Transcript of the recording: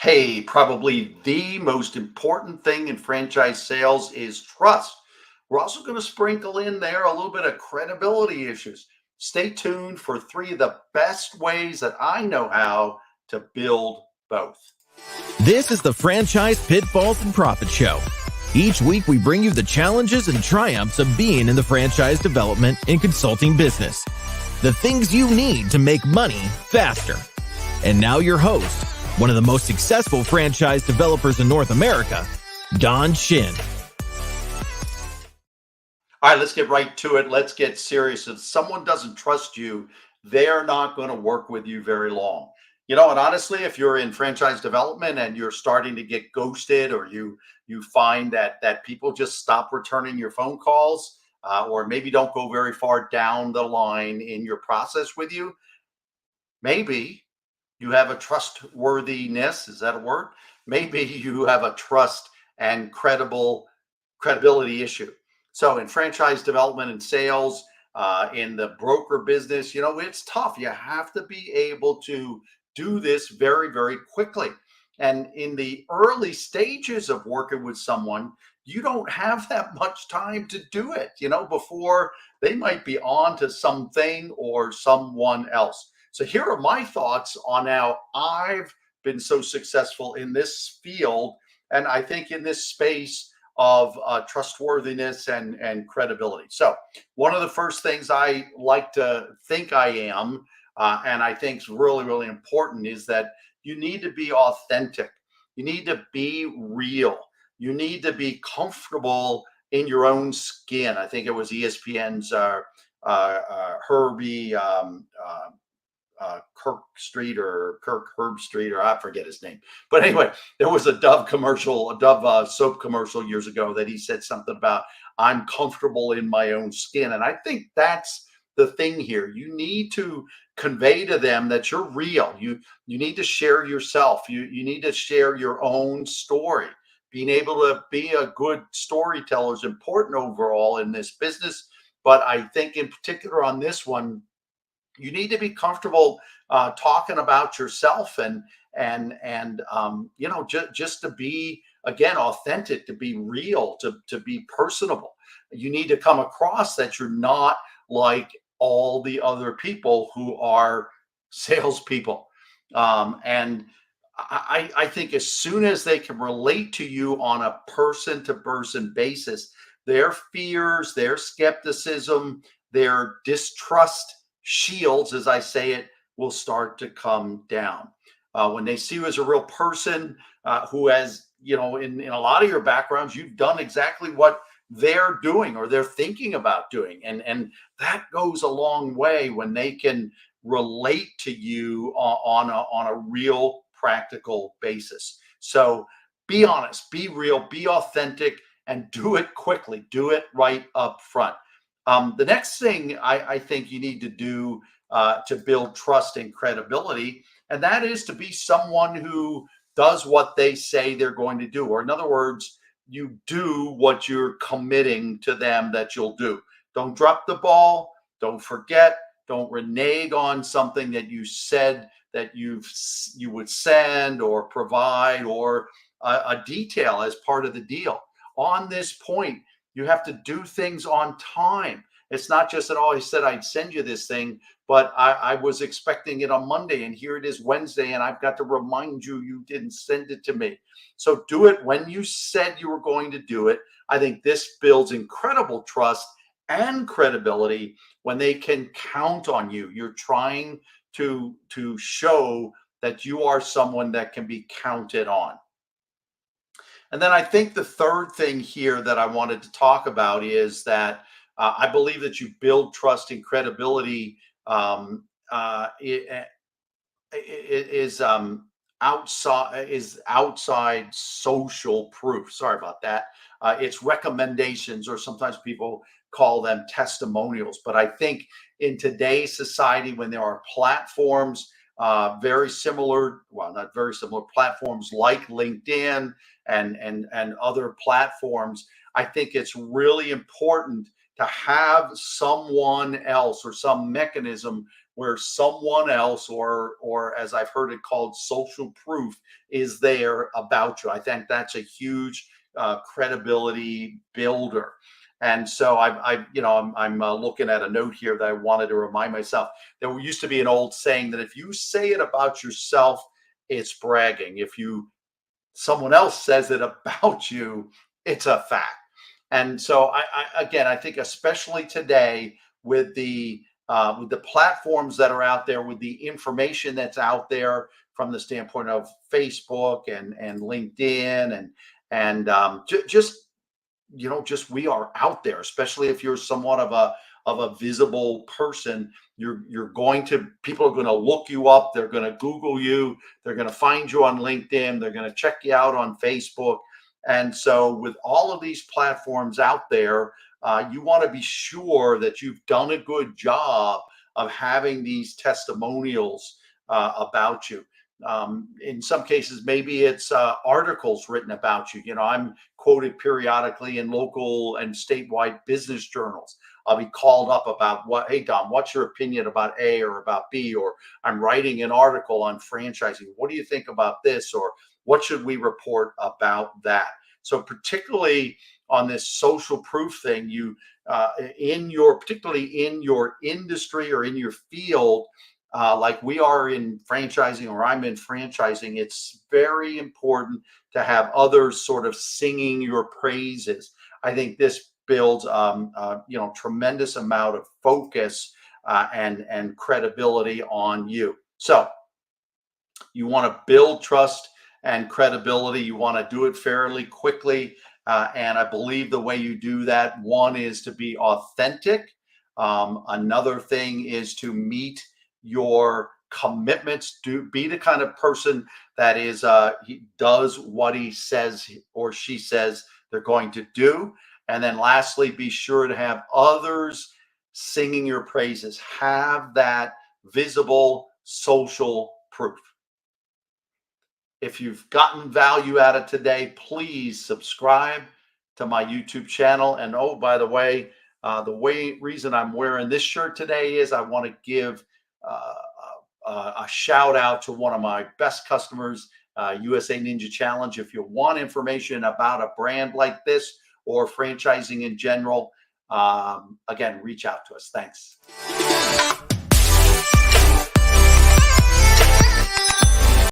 Hey, probably the most important thing in franchise sales is trust. We're also going to sprinkle in there a little bit of credibility issues. Stay tuned for three of the best ways that I know how to build both. This is the Franchise Pitfalls and Profit Show. Each week, we bring you the challenges and triumphs of being in the franchise development and consulting business. The things you need to make money faster. And now your host, one of the most successful franchise developers in North America, Don Schin. All right, let's get right to it. Let's get serious. If someone doesn't trust you, they're not going to work with you very long. And honestly, if you're in franchise development and you're starting to get ghosted, or you find that people just stop returning your phone calls, or maybe don't go very far down the line in your process with you, maybe you have a trustworthiness. Is that a word? Maybe you have a trust and credibility issue. So in franchise development and sales, in the broker business, it's tough. You have to be able to do this very, very quickly. And in the early stages of working with someone, you don't have that much time to do it, before they might be on to something or someone else. So here are my thoughts on how I've been so successful in this field, and I think in this space of trustworthiness and credibility. So one of the first things I like to think I am, and I think is really, really important, is that you need to be authentic. You need to be real. You need to be comfortable in your own skin. I think it was ESPN's Herbie Kirk Street or Kirk Herb Street, or I forget his name. But anyway, there was a Dove commercial, a Dove soap commercial years ago, that he said something about, I'm comfortable in my own skin. And I think that's the thing here. You need to convey to them that you're real. You need to share yourself. You need to share your own story. Being able to be a good storyteller is important overall in this business. But I think in particular on this one, you need to be comfortable talking about yourself, and just to be, again, authentic, to be real, to be personable. You need to come across that you're not like all the other people who are salespeople. And I think as soon as they can relate to you on a person to person basis, their fears, their skepticism, their distrust shields, as I say it, will start to come down. When they see you as a real person who has, in a lot of your backgrounds, you've done exactly what they're doing or they're thinking about doing. And that goes a long way when they can relate to you on a real practical basis. So be honest, be real, be authentic, and do it quickly. Do it right up front. The next thing I think you need to do to build trust and credibility, and that is to be someone who does what they say they're going to do. Or in other words, you do what you're committing to them that you'll do. Don't drop the ball. Don't forget. Don't renege on something that you said that you would send or provide, or a detail as part of the deal. On this point, you have to do things on time. It's not just that, oh, I said I'd send you this thing, but I was expecting it on Monday, and here it is Wednesday, and I've got to remind you you didn't send it to me. So do it when you said you were going to do it. I think this builds incredible trust and credibility when they can count on you. You're trying to show that you are someone that can be counted on. And then I think the third thing here that I wanted to talk about is that I believe that you build trust and credibility is outside social proof. Sorry about that. It's recommendations, or sometimes people call them testimonials. But I think in today's society, when there are platforms very similar, well, not very similar, platforms like LinkedIn and other platforms, I think it's really important to have someone else or some mechanism where someone else, or as I've heard it called, social proof, is there about you. I think that's a huge credibility builder. And so I'm looking at a note here that I wanted to remind myself. There used to be an old saying that if you say it about yourself, it's bragging. If you someone else says it about you, it's a fact. And so again, I think especially today with the platforms that are out there, with the information that's out there from the standpoint of Facebook and LinkedIn just just we are out there, especially if you're somewhat of a visible person. You're going to People are going to look you up. They're going to Google you. They're going to find you on LinkedIn. They're going to check you out on Facebook. And so, with all of these platforms out there, you want to be sure that you've done a good job of having these testimonials about you. In some cases, maybe it's articles written about you. I'm quoted periodically in local and statewide business journals. I'll be called up about hey, Don, what's your opinion about A or about B? Or I'm writing an article on franchising. What do you think about this? Or what should we report about that? So particularly on this social proof thing, particularly in your industry or in your field, like we are in franchising, or I'm in franchising, it's very important to have others sort of singing your praises. I think this builds tremendous amount of focus and credibility on you. So you want to build trust and credibility. You want to do it fairly quickly. And I believe the way you do that, one is to be authentic. Another thing is to meet your commitments. Be the kind of person that he does what he says or she says they're going to do. And then lastly, be sure to have others singing your praises. Have that visible social proof. If you've gotten value out of today, please subscribe to my YouTube channel. And oh, by the way, reason I'm wearing this shirt today is I want to give a shout out to one of my best customers, USA Ninja Challenge. If you want information about a brand like this or franchising in general, again, reach out to us. Thanks.